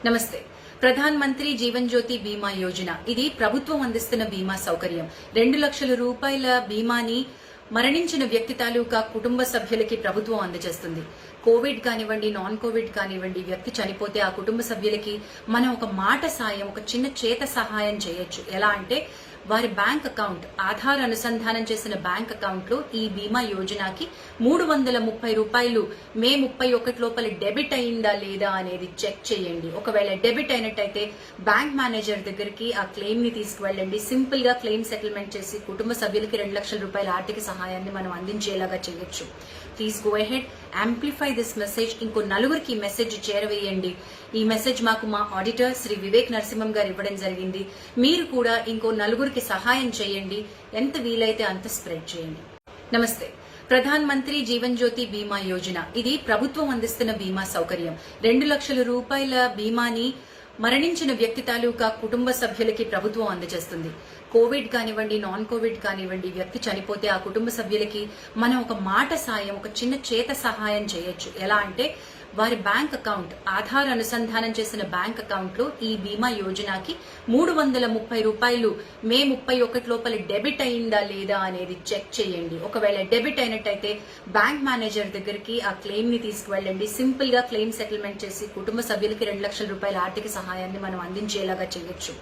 నమస్తే. ప్రధాన్ మంత్రి జీవన్ జ్యోతి బీమా యోజన ఇది ప్రభుత్వం అందిస్తున్న బీమా సౌకర్యం. 2 లక్షల రూపాయల బీమాని మరణించిన వ్యక్తి తాలూకా కుటుంబ సభ్యులకి ప్రభుత్వం అందజేస్తుంది. కోవిడ్ కానివ్వండి, నాన్ కోవిడ్ కానివ్వండి, వ్యక్తి చనిపోతే ఆ కుటుంబ సభ్యులకి మనం ఒక మాట సాయం, ఒక చిన్న చేత సహాయం చేయొచ్చు. ఎలా అంటే వారి బ్యాంక్ అకౌంట్, ఆధార్ అనుసంధానం చేసిన బ్యాంక్ అకౌంట్ లో ఈ బీమా యోజనకి 330 రూపాయలు మే 31 లోపల డెబిట్ అయిందా లేదా అనేది చెక్ చేయండి. ఒకవేళ డెబిట్ అయినట్టయితే బ్యాంక్ మేనేజర్ దగ్గరికి ఆ క్లెయిమ్ ని తీసుకువెళ్ళండి. సింపుల్ గా క్లెయిమ్ సెటిల్మెంట్ చేసి కుటుంబ సభ్యులకి 2 లక్షల రూపాయల ఆర్థిక సహాయాన్ని మనం అందించేలాగా చేయొచ్చు. Please go ahead, amplify this message. ఇంకో నలుగురికి మెసేజ్ చేరవేయండి. ఈ మెసేజ్ మాకు మా ఆడిటర్ శ్రీ వివేక్ నరసింహం గారు ఇవ్వడం జరిగింది. మీరు కూడా ఇంకో నలుగురికి సహాయం చేయండి. ఎంత వీలైతే అంత స్ప్రెడ్ చేయండి. నమస్తే. ప్రధాన్ మంత్రి జీవన్ జ్యోతి బీమా యోజన ఇది ప్రభుత్వం అందిస్తున్న బీమా సౌకర్యం. 2 లక్షల రూపాయల బీమాని మరణించిన వ్యక్తి తాలూకా కుటుంబ సభ్యులకి ప్రభుత్వం అందజేస్తుంది. కోవిడ్ కానివ్వండి, నాన్ కోవిడ్ కానివ్వండి, వ్యక్తి చనిపోతే ఆ కుటుంబ సభ్యులకి మనం ఒక మాట సాయం, ఒక చిన్న చేత సహాయం చేయొచ్చు. ఎలా అంటే వారి బ్యాంక్ అకౌంట్, ఆధార్ అనుసంధానం చేసిన బ్యాంక్ అకౌంట్ లో ఈ బీమా యోజనకి 330 రూపాయలు మే 31 లోపల డెబిట్ అయిందా లేదా అనేది చెక్ చేయండి. ఒకవేళ డెబిట్ అయినట్టయితే బ్యాంక్ మేనేజర్ దగ్గరికి ఆ క్లెయిమ్ ని తీసుకువెళ్ళండి. సింపుల్ గా క్లెయిమ్ సెటిల్మెంట్ చేసి కుటుంబ సభ్యులకి 2 లక్షల రూపాయల ఆర్థిక సహాయాన్ని మనం అందించేలాగా చేయొచ్చు.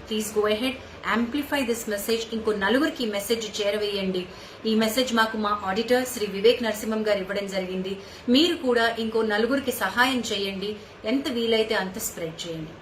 Please go ahead, amplify this message. ఇంకో నలుగురికి మెసేజ్ చేరవేయండి. ఈ మెసేజ్ మాకు మా ఆడిటర్ శ్రీ వివేక్ నరసింహం గారు ఇవ్వడం జరిగింది. మీరు కూడా ఇంకో నలుగురికి సహాయం చేయండి. ఎంత వీలైతే అంత స్ప్రెడ్ చేయండి.